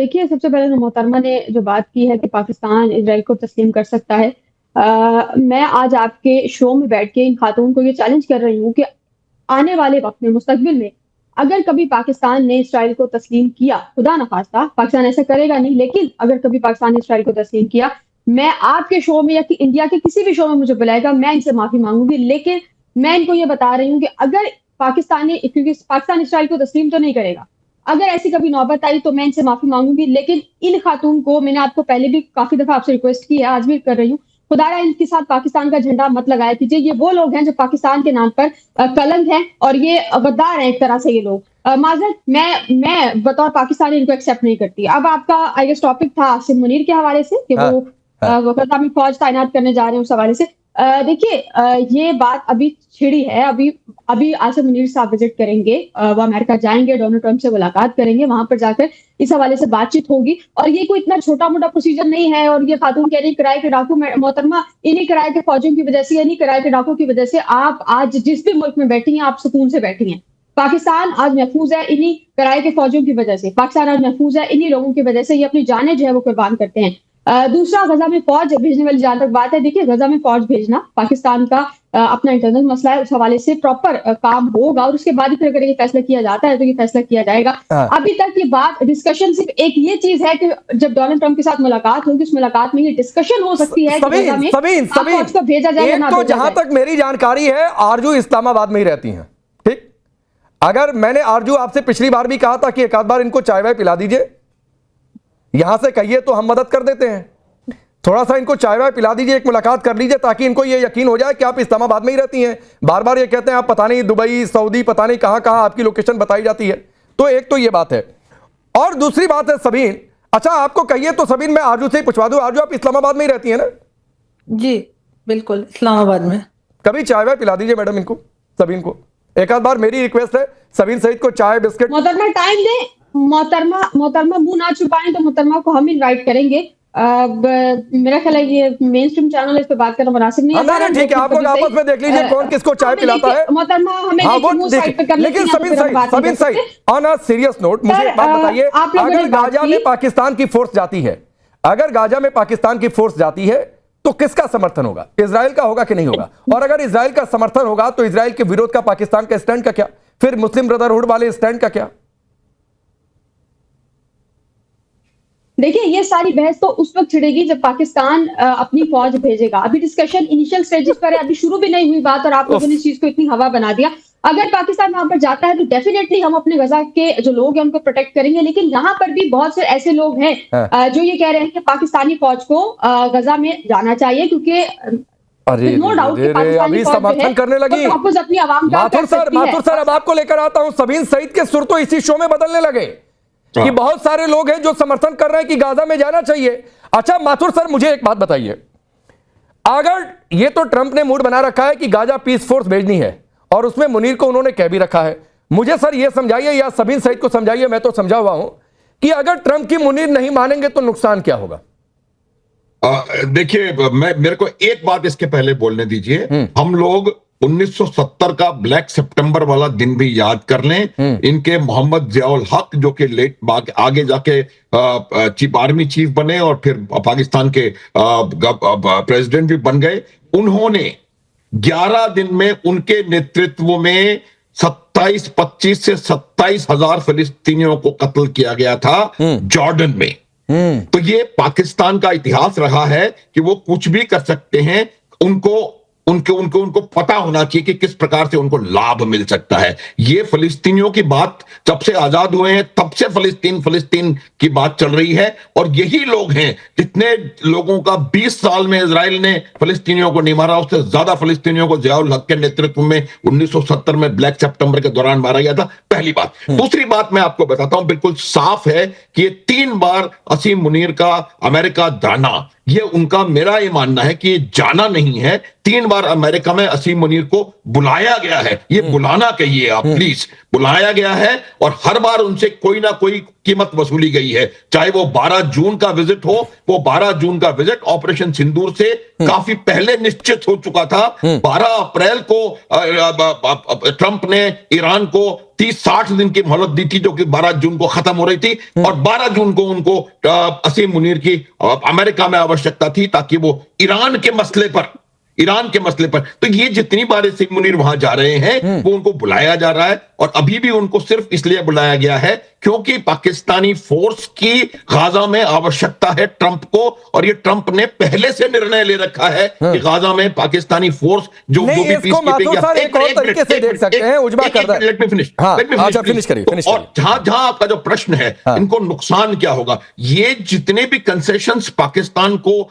देखिए, सबसे पहले तो मोहतरमा ने जो बात की है कि पाकिस्तान इज़राइल को तस्लीम कर सकता है। मैं आज आपके शो में बैठ के इन खातून को ये चैलेंज कर रही हूँ कि आने वाले वक़्त में, मुस्तक़बिल में, अगर कभी पाकिस्तान ने इज़राइल को तस्लीम किया, खुदा ना ख़ास्ता, पाकिस्तान ऐसा करेगा नहीं, लेकिन अगर कभी पाकिस्तान ने इज़राइल को तस्लीम किया, मैं आपके शो में या कि इंडिया के किसी भी शो में मुझे बुलाएगा, मैं इनसे माफ़ी माँगूँगी। लेकिन मैं इनको ये बता रही हूँ कि अगर पाकिस्तान ने, क्योंकि पाकिस्तान इज़राइल को तस्लीम तो नहीं करेगा, अगर ऐसी कभी नौबत आई तो मैं इनसे माफ़ी माँगूँगी। लेकिन इन खातून को मैंने आपको पहले भी काफ़ी दफ़ा आपसे रिक्वेस्ट की है, आज भी कर रही हूँ, खुदारा इनके साथ पाकिस्तान का झंडा मत लगाया कीजिए। ये वो लोग हैं जो पाकिस्तान के नाम पर कलंक हैं और ये गद्दार हैं एक तरह से ये लोग। माज़रत, मैं बतौर पाकिस्तानी इनको एक्सेप्ट नहीं करती। अब आपका आई गेस टॉपिक था आसिम मुनीर के हवाले से कि वो कल में फौज तैनात करने जा रहे हैं, उस हवाले से। देखिए, ये बात अभी छिड़ी है। अभी आसिम मुनीर साहब विजिट करेंगे, वो अमेरिका जाएंगे, डोनाल्ड ट्रंप से मुलाकात करेंगे, वहां पर जाकर इस हवाले से बातचीत होगी। और ये कोई इतना छोटा मोटा प्रोसीजर नहीं है। और ये खातून कह रही किराए के डाकू, मोहतरमा, इन्हीं किराए के फौजियों की वजह से, इन्हीं किराए के डाकू की वजह से आप आज जिस भी मुल्क में बैठी हैं, आप सुकून से बैठी हैं। पाकिस्तान आज महफूज है इन्हीं किराए के फौजियों की वजह से। पाकिस्तान आज महफूज है इन्हीं लोगों की वजह से। ये अपनी जानें जो है वो कुर्बान करते हैं। दूसरा, गजा में फौज भेजने वाली जहां तक बात है, देखिए, गजा में फौज भेजना पाकिस्तान का अपना इंटरनल मसला है। उस हवाले से प्रॉपर काम होगा और उसके बाद ही फिर अगर ये फैसला किया जाता है तो ये फैसला किया जाएगा। अभी तक ये बात डिस्कशन सिर्फ एक ये चीज है कि जब डोनाल्ड ट्रंप के साथ मुलाकात होगी, उस मुलाकात में ये डिस्कशन हो सकती है कि गजा में फौज को भेजा जाएगा ना। तो जहां तक मेरी जानकारी है, आरजू इस्लामाबाद में ही रहती हैं। ठीक, अगर मैंने आरजू आपसे पिछली बार भी कहा था कि एक आध बार इनको चाय वाय पिला दीजिए, यहां से कहिए तो हम मदद कर देते हैं। थोड़ा सा इनको चाय वाय पिला दीजिए, एक मुलाकात कर लीजिए, ताकि इनको ये यकीन हो जाए कि आप इस्लामाबाद में ही रहती हैं। बार बार ये कहते हैं आप पता नहीं दुबई, सऊदी, पता नहीं कहां कहां आपकी लोकेशन बताई जाती है। तो एक तो ये बात है। और दूसरी बात है सबीन, अच्छा आपको कहिए तो सबीन, मैं आरजू से ही पूछवा दूं, आरजू आप इस्लामाबाद में ही रहती है ना? जी बिल्कुल, इस्लामाबाद में। कभी चाय वाय पिला दीजिए मैडम इनको, सबीन को। एक आध बार मेरी रिक्वेस्ट है, सबीन सईद को चाय बिस्किट। मोहतरमा टाइम दे, मोहतरमा मुंह ना छुपाएं तो मोहतरमा को हम इनवाइट करेंगे। मेरा ख्याल है ये मेन स्ट्रीम चैनल है, इस पे बात करना मुनासिब नहीं है। ठीक है, आप लोग आपस में देख लीजिए कौन किसको चाय पिलाता है। मोहतरमा हमें लेकिन Sabeen Saeed, on a serious note, मुझे एक बात बताइए, अगर गाजा में पाकिस्तान की फोर्स जाती है, अगर गाजा में पाकिस्तान की फोर्स जाती है तो किसका समर्थन होगा? इजराइल का होगा कि नहीं होगा? और अगर इजराइल का समर्थन होगा तो इजराइल के विरोध का पाकिस्तान का स्टैंड का क्या? फिर मुस्लिम ब्रदरहुड वाले स्टैंड का क्या? देखिए, ये सारी बहस तो उस वक्त छिड़ेगी जब पाकिस्तान अपनी फौज भेजेगा। अभी डिस्कशन इनिशियल स्टेजेस पर है, अभी शुरू भी नहीं हुई बात और आप लोगों ने इस चीज को इतनी हवा बना दिया। अगर पाकिस्तान वहां पर जाता है तो डेफिनेटली हम अपने गजा के जो लोग हैं उनको प्रोटेक्ट करेंगे। लेकिन यहाँ पर भी बहुत से ऐसे लोग हैं जो ये कह रहे हैं कि पाकिस्तानी फौज को गजा में जाना चाहिए, क्योंकि नो डाउट अभी समर्थन करने लगी अपनी आवाम का। माथुर सर, अब आपको लेकर आता हूं। सबीन सईद के सुर तो इसी शो में बदलने लगे कि बहुत सारे लोग हैं जो समर्थन कर रहे हैं कि गाजा में जाना चाहिए। अच्छा माथुर सर, मुझे एक बात बताइए, अगर ये तो ट्रंप ने मूड बना रखा है कि गाजा पीस फोर्स भेजनी है और उसमें मुनीर को उन्होंने कह भी रखा है, मुझे सर ये समझाइए या सबीन सईद को समझाइए, मैं तो समझा हुआ हूं कि अगर ट्रंप की मुनीर नहीं मानेंगे तो नुकसान क्या होगा? देखिए, मेरे को एक बात इसके पहले बोलने दीजिए। हम लोग 1970 का ब्लैक सितंबर वाला दिन भी याद कर लें। इनके मोहम्मद जियाउल हक, जो कि आगे जाके आर्मी चीफ बने और फिर पाकिस्तान के प्रेसिडेंट भी बन गए, उन्होंने 11 दिन में उनके नेतृत्व में 25 से 27 हजार फिलिस्तीनियों को कत्ल किया गया था जॉर्डन में। तो ये पाकिस्तान का इतिहास रहा है कि वो कुछ भी कर सकते हैं। उनको पता होना चाहिए कि किस प्रकार से उनको लाभ मिल सकता है। ये फिलिस्तीनियों की बात जब से आजाद हुए हैं तब से फिलिस्तीन की बात चल रही है। और यही लोग हैं, जितने लोगों का 20 साल में इजराइल ने फिलिस्तीनियों को नहीं मारा, उससे ज्यादा फिलिस्तीनियों को जियाउल हक के नेतृत्व में 1970 में ब्लैक सितंबर के दौरान मारा गया था। पहली बात। दूसरी बात मैं आपको बताता हूं, बिल्कुल साफ है कि ये 3 बार असीम मुनीर का अमेरिका जाना, ये उनका, मेरा ये मानना है कि ये जाना नहीं है। 3 बार अमेरिका में असीम मुनीर को बुलाया गया है। ये बुलाना कहिए आप प्लीज, बुलाया गया है और हर बार उनसे कोई ना कोई कीमत वसूली गई है। चाहे वो 12 जून का विजिट हो, वो 12 जून का विजिट ऑपरेशन सिंदूर से काफी पहले निश्चित हो चुका था। 12 अप्रैल को ट्रंप ने ईरान को 30-60 दिन की मोहलत दी थी, जो कि 12 जून को खत्म हो रही थी, और 12 जून को उनको असीम मुनीर की अमेरिका में आवश्यकता थी ताकि वो ईरान के मसले पर, तो ये जितनी बार असीम मुनीर वहां जा रहे हैं वो उनको बुलाया जा रहा है, और अभी भी उनको सिर्फ इसलिए बुलाया गया है क्योंकि पाकिस्तानी फोर्स की गाजा में आवश्यकता है ट्रंप को, और ये ट्रंप ने पहले से निर्णय ले रखा है कि गाजा में पाकिस्तानी फोर्स जो भी जहां आपका जो प्रश्न है इनको नुकसान क्या होगा, ये जितने भी कंसेशंस पाकिस्तान को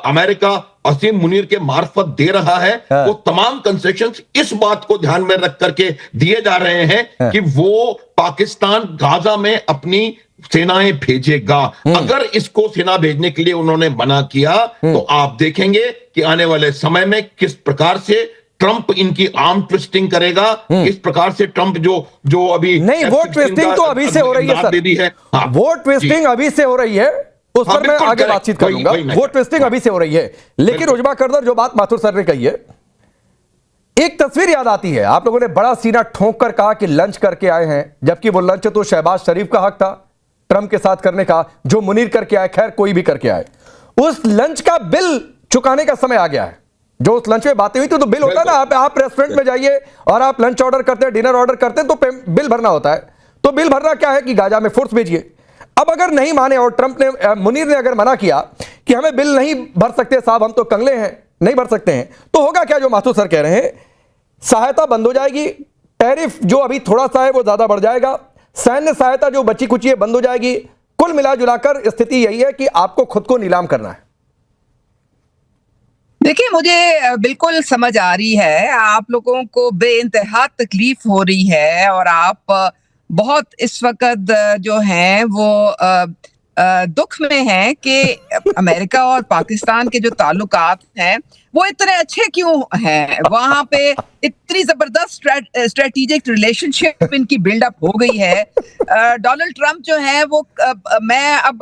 अमेरिका असीम मुनीर के मार्फत दे रहा है, वो तमाम कंसेशंस इस बात को ध्यान में रख करके दिए जा रहे हैं कि वो पाकिस्तान गाजा में अपनी सेनाएं भेजेगा। अगर इसको सेना भेजने के लिए उन्होंने मना किया तो आप देखेंगे कि आने वाले समय में किस प्रकार से ट्रंप इनकी आर्म ट्विस्टिंग करेगा, किस प्रकार से ट्रंप जो अभी नहीं, वो ट्विस्टिंग तो अभी से हो रही है सर, वो ट्विस्टिंग अभी से हो रही है, उस पर मैं आगे बातचीत करूंगा। वो ट्विस्टिंग अभी से हो रही है, लेकिन उजमा करदर जो बात माथुर सर ने कही है, एक तस्वीर याद आती है। आप लोगों ने बड़ा सीना ठोंक कर कहा कि लंच करके आए हैं, जबकि वो लंच तो शहबाज शरीफ का हक था ट्रंप के साथ करने का, जो मुनीर करके आए, खैर कोई भी करके आए। उस लंच का बिल चुकाने का समय आ गया है। जो उस लंच में बातें हुई थी, तो बिल होता है ना, आप रेस्टोरेंट में जाइए और आप लंच ऑर्डर करते हैं, डिनर ऑर्डर करते हैं, तो बिल भरना होता है। तो बिल भरना क्या है कि गाजा में फोर्स भेजिए। अब अगर नहीं माने और ट्रंप ने, मुनीर ने अगर मना किया कि हमें बिल नहीं भर सकते साहब, हम तो कंगले हैं, नहीं भर सकते हैं, तो होगा क्या जो माथुर सर कह रहे हैं, सहायता बंद हो जाएगी, टैरिफ जो अभी थोड़ा सा है वो ज्यादा बढ़ जाएगा, सैन्य सहायता जो बची कुची है बंद हो जाएगी। कुल मिला जुलाकर स्थिति यही है कि आपको खुद को नीलाम करना है। देखिए, मुझे बिल्कुल समझ आ रही है, आप लोगों को बेइंतहा तकलीफ हो रही है, और आप बहुत इस वक्त जो हैं वो दुख में हैं कि अमेरिका और पाकिस्तान के जो ताल्लुकात हैं वो इतने अच्छे क्यों हैं, वहां पे इतनी जबरदस्त स्ट्रेटेजिक रिलेशनशिप इनकी बिल्डअप हो गई है। डोनाल्ड ट्रंप जो है वो मैं अब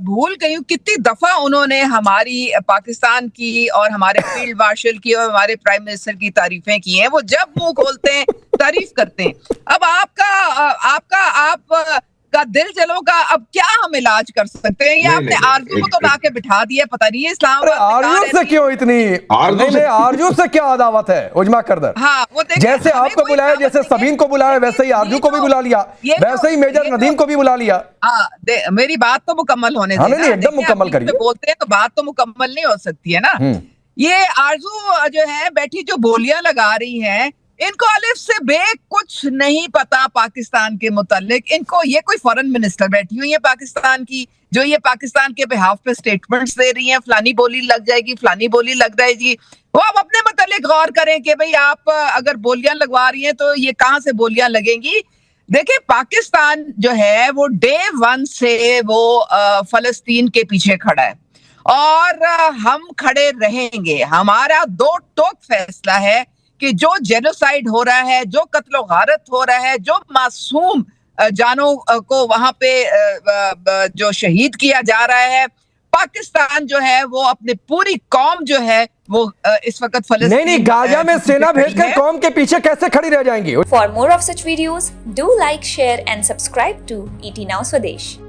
भूल गई हूँ कितनी दफा उन्होंने हमारी पाकिस्तान की और हमारे फील्ड मार्शल की और हमारे प्राइम मिनिस्टर की तारीफें की हैं। वो जब मुंह खोलते हैं तारीफ करते हैं। अब आपका दिल जलो का अब क्या हम इलाज कर सकते हैं? ये आपने आरजू को तो लाके बिठा दिया, पता नहीं है इस्लामाबाद आरजू से क्यों इतनी आरजू से क्या अदावत है उजमा करदर? हाँ, वो जैसे आपको बुलाया, जैसे सबीन को बुलाया, वैसे ही आरजू को भी बुला लिया, वैसे ही मेजर नदीम को भी बुला लिया। मेरी बात तो मुकम्मल होने देना, नहीं एकदम मुकम्मल करिए। बोलते हैं तो बात तो मुकम्मल नहीं हो सकती है ना। ये आरजू जो है बैठी जो बोलियां लगा रही हैं, इनको अलिफ से बे कुछ नहीं पता पाकिस्तान के मुतालिक। इनको ये कोई फॉरेन मिनिस्टर बैठी हुई है पाकिस्तान की, जो ये पाकिस्तान के बिहाफ पे स्टेटमेंट्स दे रही हैं, फलानी बोली लग जाएगी, फलानी बोली लग जाएगी। वो अब अपने मुतालिक गौर करें कि भाई आप अगर बोलियां लगवा रही हैं तो ये कहाँ से बोलियां लगेंगी। देखिए, पाकिस्तान जो है वो डे 1 से वो फलस्तीन के पीछे खड़ा है, और हम खड़े रहेंगे। हमारा दो टोक फैसला है कि जो जेनोसाइड हो रहा है, जो कत्लो गारत हो रहा है, जो मासूम जानों को वहां पे जो शहीद किया जा रहा है, पाकिस्तान जो है वो अपनी पूरी कौम जो है वो इस वक्त फलस्तीन नहीं गाजा में सेना भेजकर कौम के पीछे कैसे खड़ी रह जाएंगी? For more of such videos do like, share and subscribe to ET Now Swadesh।